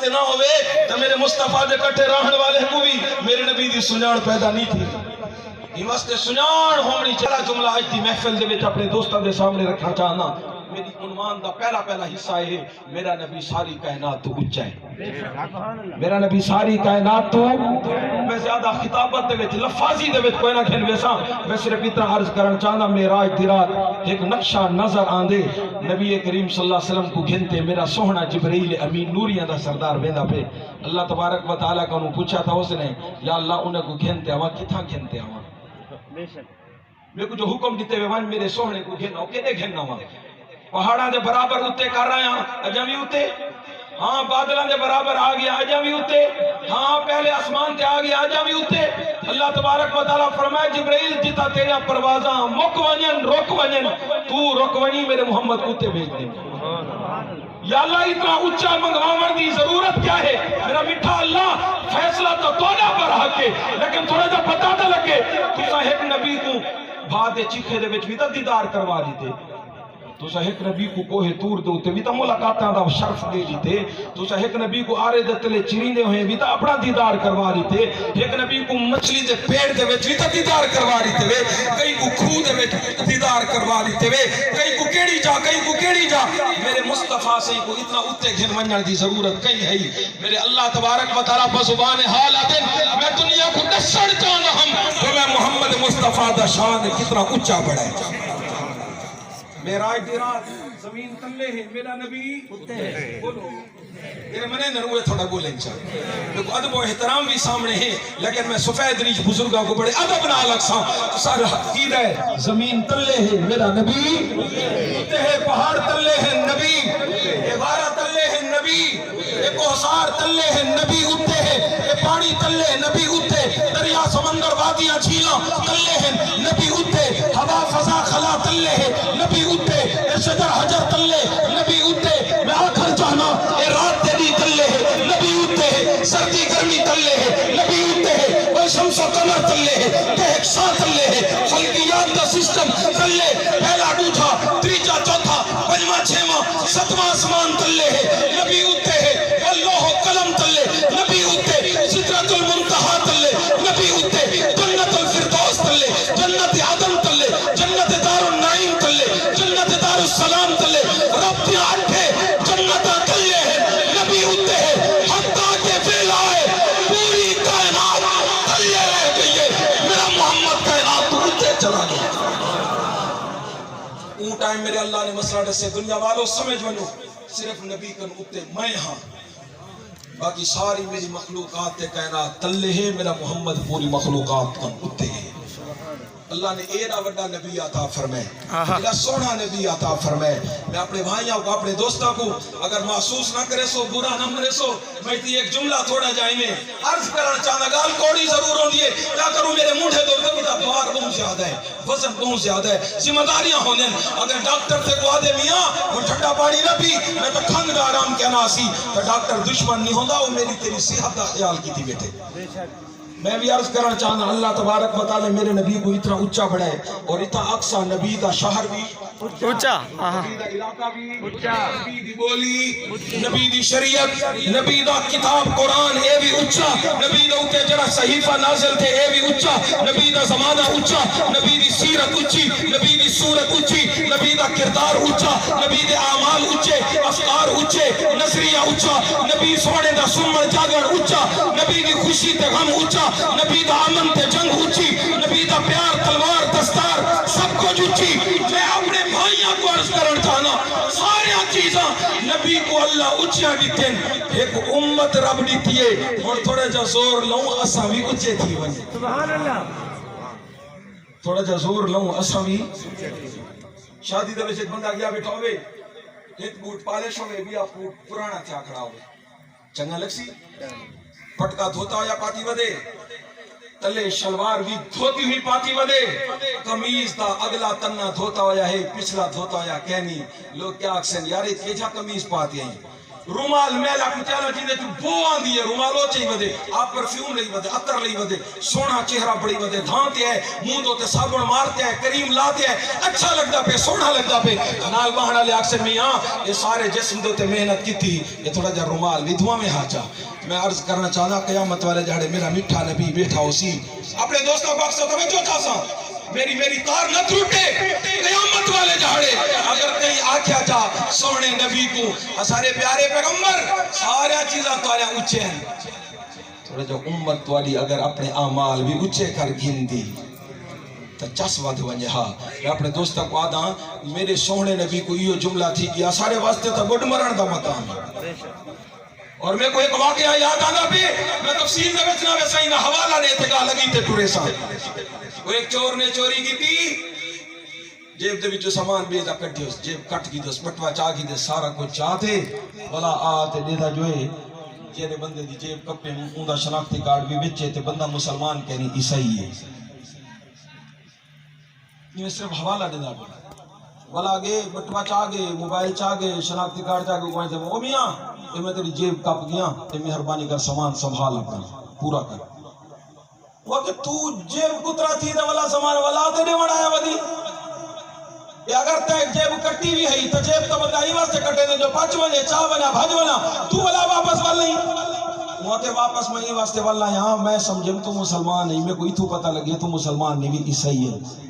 تے نہ ہوئے تو میرے مصطفیٰ دے کٹھے رہن والے کو بھی میرے نبی دی سنجان پیدا نہیں تھی. یہ واسطے سنجان ہونی چلا جملہ آج دی محفل دے وچ اپنے دوستاں دے سامنے رکھنا چاہنا. میری عنوان دا پہلا حصہ ہے میرا نبی ساری کائنات تو اچا ہے. میرا نبی ساری کائنات تو میں زیادہ خطابت دے وچ لفاظی دے وچ کوئی نہ کھن ویسا میں صرف اتنا عرض کرنا چاہنا. معراج دی رات ایک نقشہ نظر آندے نبی کریم صلی اللہ علیہ وسلم کو گھنتے میرا سوہنا جبرائیل امین نوریاں دا سردار بیندا پہ. اللہ تبارک و تعالیٰ کا انہوں پوچھا تھا اس نے یا اللہ انہیں کو گھنتے آواں کتھاں گھنتے آواں میرے کو جو حکم دیتے ہوئے وان میرے سوہنے کو گھننا ہو کہتے گھننا ہوا پہاڑاں دے برابر اتے کر رہے ہیں اجاں بھی اتے ہاں بادلاں دے برابر آ گیا اجاں بھی اتے ہاں پہلے آسمان تے آ گیا اجاں بھی اتے. اللہ تبارک و تعالیٰ فرمائے جبرائیل جتا تیرا پروازاں مک ونجن رک ونجن تو رک ونی میرے محمد کو تے بھیج دے. یا اللہ اتنا اچھا منگواون دی ضرورت کیا ہے میرا میٹھا اللہ فیصلہ تو توڑا پر حق ہے لیکن تھوڑا جا پتا نہ لگے تسا ایک نبی کو بھادے چیخے دے وچ بھی تا دیدار کروا دیتے تسا ایک نبی کو کوہ تور دے تے بھی تا ملاقاتاں دا شرف دے دیتے تسا ایک نبی کو آرے دے تلے چریندے ہوئے بھی تا اپنا دیدار کروا دیتے ایک نبی کو مچھلی دے پیڑ دے وچ بھی تا دیدار کروا دیتے وے کئی کو کھو دے وچ دیدار کروا دیتے وے کئی کو کیڑی جا میرے مصطفیٰ سے کو اتنا اتے گھن ونجن دی ضرورت کئی ہے. میرے اللہ تبارک و تعالیٰ بزبان حال آتے میں دنیا کو دسڑ جانا ہم تو میں محمد مصطفیٰ دا شان کتنا اچھا بڑھائے. معراج دی رات زمین تلے ہے میرا نبی بولو میرے منے نروے تھوڑا بولیں چاہے لیکن ادب و احترام بھی سامنے ہیں لیکن میں سفید ریچ بزرگاں کو بڑے ادب نہ الگ سا سارا حقید ہے. زمین تلے ہے میرا نبی اتے ہے پہاڑ تلے ہے نبی غارہ تلے ہے نبی کوہسار تلے ہے نبی اتے ہے پانی تلے نبی اتے دریا سمندر وادیاں جھیلاں تلے ہیں نبی اتے ہوا فضا خلا تلے ہے نبی اتے شجر حجر تلے نبی اتے میں آخر چاہنا اے رات تیری تلے ہے نبی اتے سردی گرمی تلے ہے نبی اتے وہ شمس و قمر تلے ہے تحقشا تلے ہے فلکیات دا سسٹم تلے پہلا دوٹھا تریجا چوتھا پنجواں چھواں ستواں آسمان تلے ہے نبی اتے ہے اللہ و قلم تلے نبی اتے سدرۃ المنتہا تلے نبی اتے جنت الفردوس تلے جنت عدن تلے جنت دار النعیم تلے جنت دار السلام تلے رب دی آٹھے جنت تلے ہے نبی اتے ہے حتیٰ کہ فیلائے پوری کائنات تلے رہ گئی ہے میرا محمد کائنات تو اتے چلا گیا. اون ٹائم میرے اللہ نے مسئلہ سے دنیا والوں سمجھ ونو صرف نبی کن اتے میں ہاں باقی ساری میری مخلوقات تے کائنات تلے ہے میرا محمد پوری مخلوقات کن اتے ہے. اللہ نے ایرا وڈا نبی عطا فرمائے ایرا سونا نبی عطا فرمائے. میں اپنے بھائیوں کو اپنے دوستوں کو اگر محسوس نہ کرے سو برا نہ مرے سو میں تی ایک جملہ تھوڑا جائیں میں عرض کرنا چاہنا گال کوڑی ضرور ہوندی ہے کیا کروں میرے مونڈے دو کبھی تا بار بہت زیادہ ہے وزن بہت زیادہ ہے ذمہ داریاں ہونے اگر ڈاکٹر سے کو آدھے میاں وہ ٹھنڈا پانی نہ پی میں تو کھنگ دا آرام کہنا سی تو ڈاکٹر دشمن نہیں ہوندہ وہ میری تیری صحت دا خیال کی تھی بیٹے. میں بھی عرض کرنا چاہنا اللہ تبارک و تعالی میرے نبی کو اتنا اچھا بڑھائے اور اتنا اقصا نبی دا شہر بھی اچھا نبی دا علاقہ بھی اچھا نبی دی بولی نبی دی شریعت نبی دا کتاب قرآن اے بھی اچھا نبی دا اتے جڑا صحیفہ نازل تھے اے بھی اچھا نبی دا زمانہ اچھا نبی دی سیرت اچھی نبی دی صورت اچھی نبی دا کردار اچھا نبی دے اعمال اچھے افکار اچھے نظریہ اچھا نبی سونے دا سمر جاگن اچھا نبی دی خوشی تے غم اچھا نبی دا امن تے جنگ اچھی نبی دا پیار تلوار دستار سب کچھ اچھی. میں اپنے بھائیاں کو عرض کرنا چاہنا سارے چیزاں نبی کو اللہ اچھا دیتے ہیں ایک امت رب دیتی ہے اور تھوڑا جا زور لوں اساں بھی اچھے تھی بنے سبحان اللہ تھوڑا جا زور لوں اساں بھی شادی دے وچ بندہ گیا بیٹھا ہوئے ایک بوٹ پالش ہوئے بھی آپ پرانا تھیا کھڑا ہوئے چنگا لگ سی پٹکا دھوتا ہو یا پاتی ودے تلے شلوار بھی دھوتی ہوئی پاتی ودے کمیز دا اگلا تنہ دھوتا ہویا ہے پچھلا دھوتا ہویا کہنی لوگ کیا اکسن یارے تیجا کمیز پاتی ہیں رومال میلا کچالا جیندے تو بو آندی ہے رومالو چاہی ودے آپ پرفیوم لئی ودے عطر لئی ودے سونا چہرہ بڑی ودے دھانتے ہے منہ دوتے صابن مارتے ہے کریم لاتے ہے اچھا لگتا پہ سونا لگتا پہ نال بہنا لے اکثر میاں یہ سارے جسم دوتے محنت کی تھی یہ تھوڑا جا رومال بھی دھواں میں ہاچا میں عرض کرنا چاہنا قیامت والے جاڑے میرا میٹھا نبی بیٹھا اسی اپنے دوستوں کو اکثر توجہ چاہتا میری کار نہ ٹوٹے قیامت والے جھاڑے اگر کہیں آکھیا جا سونے نبی کو سارے پیارے پیغمبر سارے چیزاں تارے اچھے ہیں تھوڑے جو امت والی اگر اپنے اعمال بھی اچھے کر گن دی تو چس ود ونجے ہاں میں اپنے دوستہ کو آدھا میرے سونے نبی کو یہ جملہ تھی کیا سارے واسطے تا گڈ مرن دا مقام ہے اور میں کو ایک واقعہ یاد آنا بھی میں تفصیل دے بچنا میں صحیح نہ حوالہ نے تھے گا لگی تھے ٹورے سان وہ ایک چور نے چوری کی تھی جیب دے وچوں سامان بیدا کٹی اس جیب کٹ کی دس بٹوا چا کی دس سارا کچھ چاہتے بلا آتے دیدا جو ہے جیرے بندے دی جیب کپے اوندا شناختی کارڈ بھی بچے تے بندہ مسلمان کہنی عیسائی ہے یہ صرف حوالہ دینا پڑا بلا گے بٹوا چاہ گے موبائل چاہ گے شناختی کارڈ چاہ گے کوئی تے وہ میاں کہ میں تیری جیب کپ گیا تے مہربانی کر سامان سنبھال اپنا پورا کر وہ کہ تو جیب کترا تھی دے والا سامان والا تے نے بنایا ودی یہ اگر تے جیب کٹی بھی ہے تو جیب تو بندہ ہی واسطے کٹے دے جو پچ ونے چاہ بنا بھج بنا تو والا واپس وال نہیں وہ تے واپس میں ہی واسطے والا یہاں میں سمجھم تو مسلمان نہیں میں کوئی تو پتہ لگے تو مسلمان نہیں بھی عیسائی ہے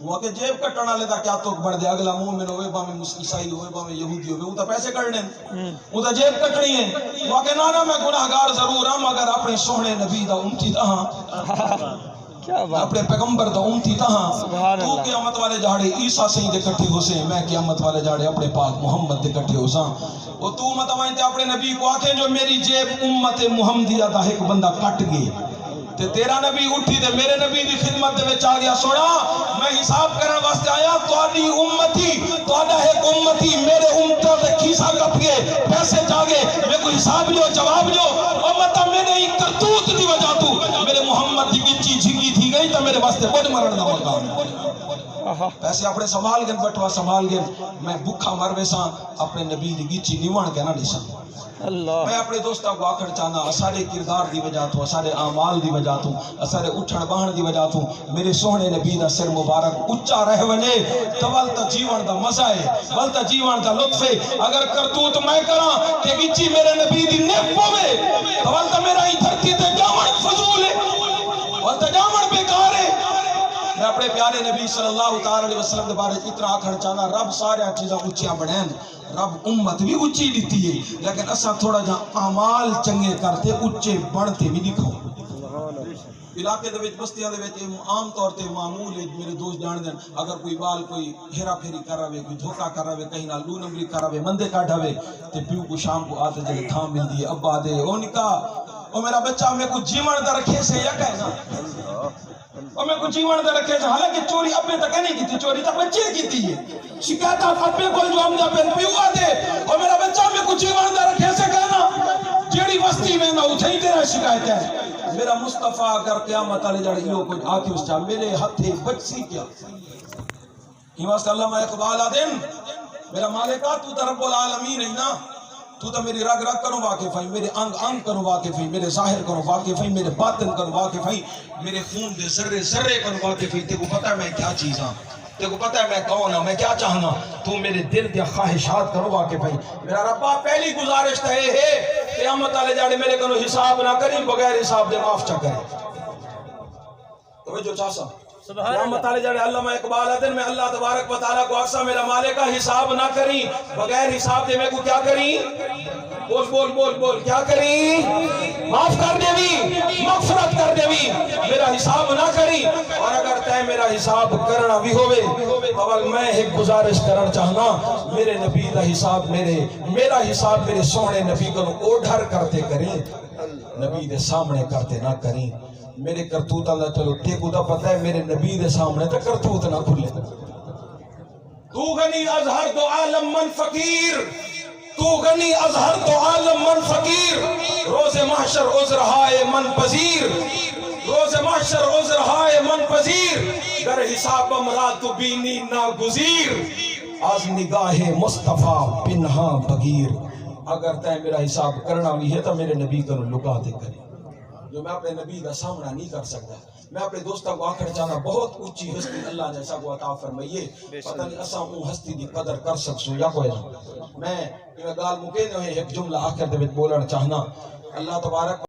وہ کہ جیب کٹنا لیتا کیا توک بڑھ دے اگلا مومن ہوئے باہمیں عیسائی ہوئے باہمیں یہودی ہوئے وہ تا پیسے کرنے وہ تا جیب کٹنی ہے وہ کہ نانا میں گناہگار ضرور ہوں مگر اپنے سونے نبی دا امتی تہاں اپنے پیغمبر دا امتی تہاں تو قیامت والے جاڑے عیسیٰ سے ہی دے کٹھے ہو سے میں قیامت والے جاڑے اپنے پاک محمد دے کٹھے ہو ساں وہ تو متوائن تے اپنے نبی کو آکھیں جو میری جیب امت محمدیہ دا ایک بندہ کٹ گئے تے تیرا نبی اٹھی تے میرے نبی دی خدمت دے وچ آ گیا سونا میں حساب کرن واسطے آیا تواڈی امتی تواڈا ایک امتی میرے امتوں دے کھیسا کپ گئے پیسے جاگے میں کو حساب جو جواب جو امتا میرے ہی کرتوت دی وجہ تو میرے محمد دی گچی جھگی تھی گئی تو میرے واسطے بڑھ مرن دا مقام ہے پیسے اپنے سنبھال گئے بٹوا سنبھال گئے میں بھکھا مر ویساں اپنے نبی دی گچی نیوان کے نہ دیساں میں اپنے دوستہ کو آخر چاہنا اسارے کردار دی وجہ تو اسارے اعمال دی وجہ تو اسارے اٹھن بہن دی وجہ تو میرے سونے نبی دا سر مبارک اچھا رہ ونے تو والتا جیوان دا مزہ ہے والتا جیوان دا لطف ہے اگر کرتوت میں کراں کہ گچی میرے نبی دی نیک پوے تو والتا میرا ہی دھرتی تے جامن فضول ہے والتا جامن بیکار ہے میں اپنے پیارے نبی صلی اللہ علیہ وسلم دے بارے اتنا آخر چاہنا رب سارے چیزاں اچھیاں بڑھیں رب امت بھی اچھی دیتی ہے لیکن اسا تھوڑا جہاں اعمال چنگے کرتے اچھے بڑھتے بھی دکھو علاقے دے وچ بستیاں دے وچ عام طور تے معمول ہے میرے دوست جان دین اگر کوئی بال کوئی ہیرا پھیری کراوے کوئی دھوکا کراوے کہیں نہ لو نمبری کراوے مندے کاٹھاوے تے پیو کو شام کو آتے جگہ تھام ملدی ہے ابا دے او نکاح او میرا بچہ میں کچھ جیون دا رکھے سے یا کہنا اور میں کچھ جیون دے رکھے سے حالانکہ چوری ابے تک نہیں کی تھی چوری تک بچے کی تھی شکایت ابے کو جو ہم نے اپنے پیوا دے اور میرا بچہ میں کچھ جیون دے رکھے سے کہنا جیڑی وستی میں نہ اٹھائی تیرا شکایت ہے میرا مصطفیٰ اگر قیامت علی جڑی یہ کوئی آکے اس چاہ میرے ہتھے بچی کیا ہی واسطہ علامہ اقبال آدم میرا مالکہ تو تا رب العالمین ہے نا تو تا میری رگ رگ کرو واقف ہے میرے انگ انگ کرو واقف ہے میرے ظاہر کرو واقف ہے میرے باطن کرو واقف ہے میرے خون دے ذرے ذرے کرو واقف ہے تے کو پتہ ہے میں کیا چیز ہاں تے کو پتہ ہے میں کون ہوں میں کیا چاہنا تو میرے دل دے خواہشات کرو واقف ہے میرا ربا پہلی گزارش تے ہے قیامت والے جاڑے میرے کنو حساب نہ کریں بغیر حساب دے معاف چا کریں توجہ چاہسا قیامت والے جاڑے علامہ اقبال ادن میں اللہ تبارک و تعالیٰ کو اقسا میرا مالکہ حساب نہ کریں بغیر حساب دے میں کو کیا کریں بول بول بول بول کیا کریں معاف کر دے بھی مغفرت کر دے بھی میرا حساب نہ کریں اور اگر تے میرا حساب کرنا بھی ہوئے اول میں ایک گزارش کرنا چاہنا میرے نبی دا حساب میرا حساب میرے سونے نبی کو اوڈھر کرتے کریں نبی دے سامنے کرتے نہ کریں میرے کرتوت اللہ چلو ٹیکو دا پتہ ہے میرے نبی دے سامنے تا کرتوت نہ کھلے تو غنی اظہر تو عالم من فقیر تو غنی اظہر تو عالم من فقیر روز محشر عذرہائے من پذیر روز محشر عذرہائے من پذیر گر حساب امراد تو بینی ناگزیر از نگاہ مصطفیٰ پنہا بغیر اگر تے میرا حساب کرنا بھی ہے تو میرے نبی کو لکا دے کرے، جو میں اپنے نبی کا سامنا نہیں کر سکتا۔ میں اپنے دوستوں کو آخر چاہنا بہت اونچی ہستی اللہ نے ساگو عطا فرمائیے، پتہ نہیں اساں اون ہستی دی قدر کر سکسوں یا کوئی نہ۔ میں یہ گال مکے نے ایک جملہ آخر دے وچ بولنا چاہنا، اللہ تبارک